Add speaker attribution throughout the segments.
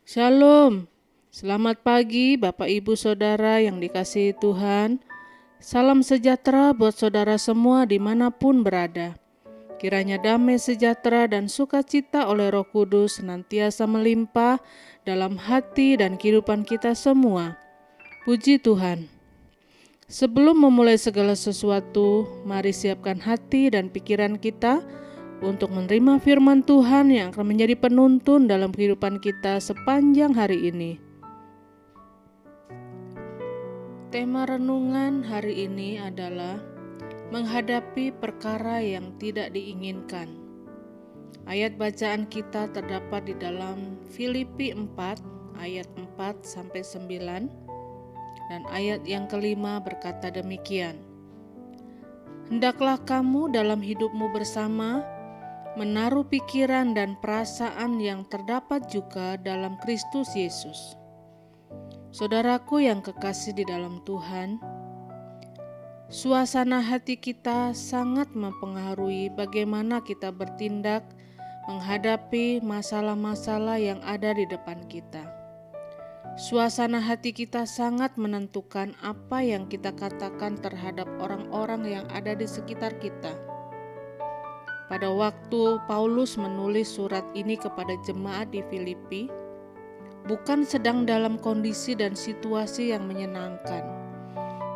Speaker 1: Shalom, selamat pagi Bapak Ibu Saudara yang dikasihi Tuhan. Salam sejahtera buat saudara semua dimanapun berada. Kiranya damai sejahtera dan sukacita oleh Roh Kudus senantiasa melimpah dalam hati dan kehidupan kita semua. Puji Tuhan. Sebelum memulai segala sesuatu, mari siapkan hati dan pikiran kita untuk menerima firman Tuhan yang akan menjadi penuntun dalam kehidupan kita sepanjang hari ini. Tema renungan hari ini adalah menghadapi perkara yang tidak diinginkan. Ayat bacaan kita terdapat di dalam Filipi 4 ayat 4-9 dan ayat yang kelima berkata demikian. Hendaklah kamu dalam hidupmu bersama menaruh pikiran dan perasaan yang terdapat juga dalam Kristus Yesus. Saudaraku yang kekasih di dalam Tuhan, suasana hati kita sangat mempengaruhi bagaimana kita bertindak menghadapi masalah-masalah yang ada di depan kita. Suasana hati kita sangat menentukan apa yang kita katakan terhadap orang-orang yang ada di sekitar kita. Pada waktu Paulus menulis surat ini kepada jemaat di Filipi, bukan sedang dalam kondisi dan situasi yang menyenangkan.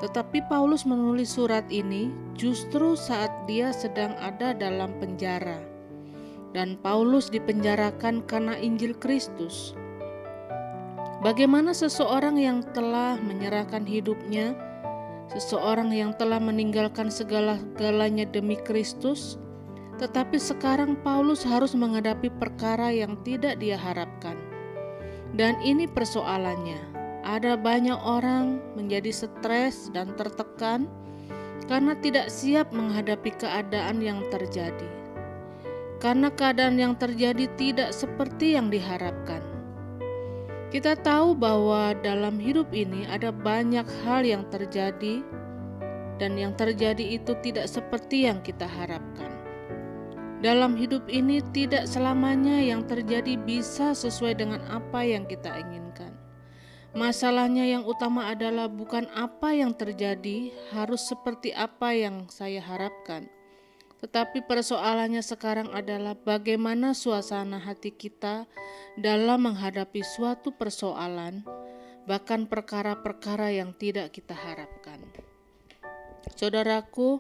Speaker 1: Tetapi Paulus menulis surat ini justru saat dia sedang ada dalam penjara. Dan Paulus dipenjarakan karena Injil Kristus. Bagaimana seseorang yang telah menyerahkan hidupnya, seseorang yang telah meninggalkan segala-galanya demi Kristus, tetapi sekarang Paulus harus menghadapi perkara yang tidak dia harapkan. Dan ini persoalannya. Ada banyak orang menjadi stres dan tertekan karena tidak siap menghadapi keadaan yang terjadi. Karena keadaan yang terjadi tidak seperti yang diharapkan. Kita tahu bahwa dalam hidup ini ada banyak hal yang terjadi dan yang terjadi itu tidak seperti yang kita harapkan. Dalam hidup ini tidak selamanya yang terjadi bisa sesuai dengan apa yang kita inginkan. Masalahnya yang utama adalah bukan apa yang terjadi harus seperti apa yang saya harapkan. Tetapi persoalannya sekarang adalah bagaimana suasana hati kita dalam menghadapi suatu persoalan, bahkan perkara-perkara yang tidak kita harapkan. Saudaraku,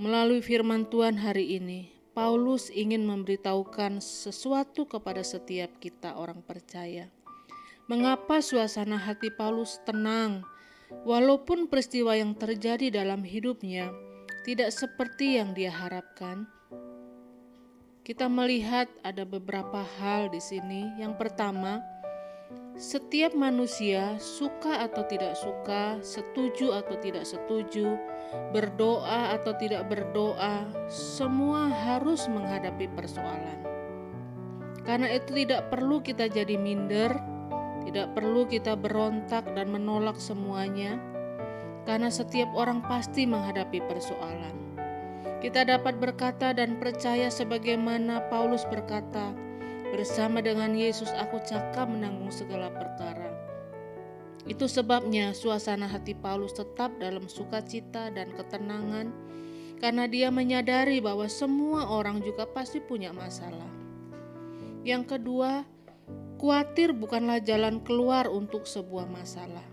Speaker 1: melalui firman Tuhan hari ini, Paulus ingin memberitahukan sesuatu kepada setiap kita orang percaya. Mengapa suasana hati Paulus tenang, walaupun peristiwa yang terjadi dalam hidupnya tidak seperti yang dia harapkan? Kita melihat ada beberapa hal di sini. Yang pertama, setiap manusia suka atau tidak suka, setuju atau tidak setuju, berdoa atau tidak berdoa, semua harus menghadapi persoalan. Karena itu tidak perlu kita jadi minder, tidak perlu kita berontak dan menolak semuanya, karena setiap orang pasti menghadapi persoalan. Kita dapat berkata dan percaya sebagaimana Paulus berkata, bersama dengan Yesus aku cakap menanggung segala perkara. Itu sebabnya suasana hati Paulus tetap dalam sukacita dan ketenangan, karena dia menyadari bahwa semua orang juga pasti punya masalah. Yang kedua, khawatir bukanlah jalan keluar untuk sebuah masalah.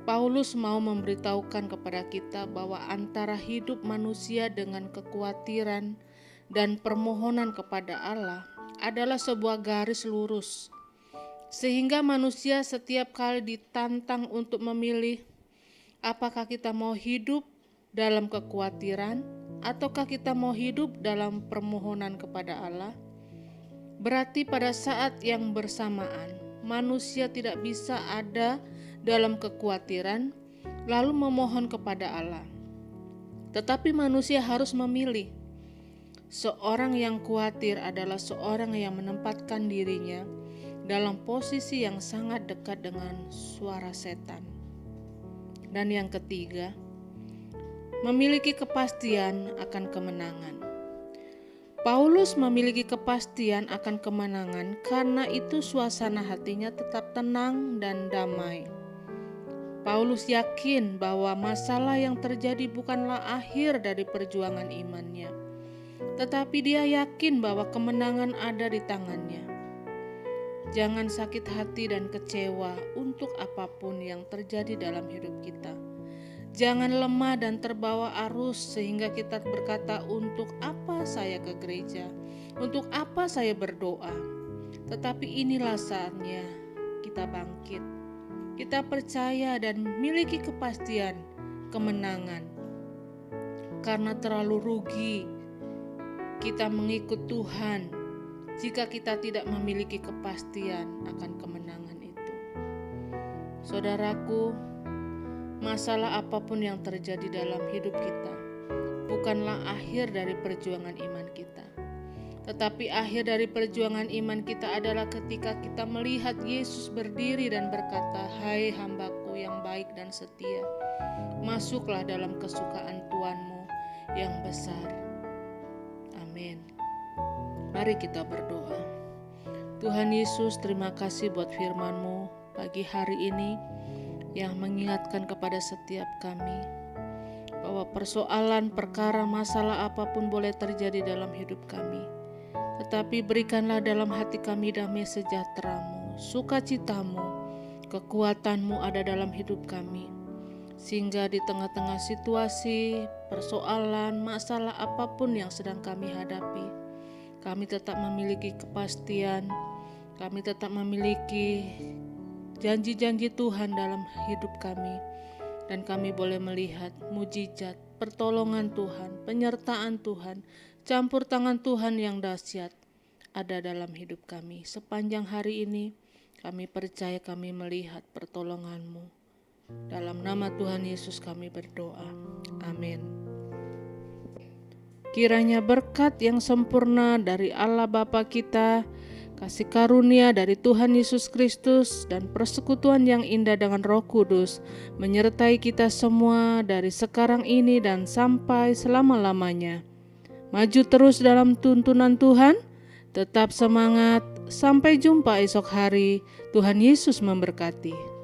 Speaker 1: Paulus mau memberitahukan kepada kita bahwa antara hidup manusia dengan kekhawatiran dan permohonan kepada Allah adalah sebuah garis lurus. Sehingga manusia setiap kali ditantang untuk memilih apakah kita mau hidup dalam kekhawatiran ataukah kita mau hidup dalam permohonan kepada Allah. Berarti pada saat yang bersamaan manusia tidak bisa ada dalam kekhawatiran lalu memohon kepada Allah. Tetapi manusia harus memilih. Seorang yang khawatir adalah seorang yang menempatkan dirinya dalam posisi yang sangat dekat dengan suara setan. Dan yang ketiga, memiliki kepastian akan kemenangan. Paulus memiliki kepastian akan kemenangan, karena itu suasana hatinya tetap tenang dan damai. Paulus yakin bahwa masalah yang terjadi bukanlah akhir dari perjuangan imannya, tetapi dia yakin bahwa kemenangan ada di tangannya. Jangan sakit hati dan kecewa untuk apapun yang terjadi dalam hidup kita. Jangan lemah dan terbawa arus sehingga kita berkata, untuk apa saya ke gereja? Untuk apa saya berdoa? Tetapi inilah saatnya kita bangkit. Kita percaya dan miliki kepastian kemenangan. Karena terlalu rugi kita mengikut Tuhan jika kita tidak memiliki kepastian akan kemenangan itu. Saudaraku, masalah apapun yang terjadi dalam hidup kita bukanlah akhir dari perjuangan iman kita. Tetapi akhir dari perjuangan iman kita adalah ketika kita melihat Yesus berdiri dan berkata, "Hai hambaku yang baik dan setia, masuklah dalam kesukaan Tuhanmu yang besar." Amin. Mari kita berdoa. Tuhan Yesus, terima kasih buat firman-Mu pagi hari ini yang mengingatkan kepada setiap kami bahwa persoalan, perkara, masalah apapun boleh terjadi dalam hidup kami. Tetapi berikanlah dalam hati kami damai sejahtera-Mu, sukacita-Mu, kekuatan-Mu ada dalam hidup kami. Sehingga di tengah-tengah situasi, persoalan, masalah apapun yang sedang kami hadapi, kami tetap memiliki kepastian, kami tetap memiliki janji-janji Tuhan dalam hidup kami. Dan kami boleh melihat mujizat, pertolongan Tuhan, penyertaan Tuhan, campur tangan Tuhan yang dahsyat ada dalam hidup kami. Sepanjang hari ini kami percaya kami melihat pertolongan-Mu. Dalam nama Tuhan Yesus kami berdoa. Amin. Kiranya berkat yang sempurna dari Allah Bapa kita, kasih karunia dari Tuhan Yesus Kristus, dan persekutuan yang indah dengan Roh Kudus menyertai kita semua dari sekarang ini dan sampai selama-lamanya. Maju terus dalam tuntunan Tuhan, tetap semangat, sampai jumpa esok hari. Tuhan Yesus memberkati.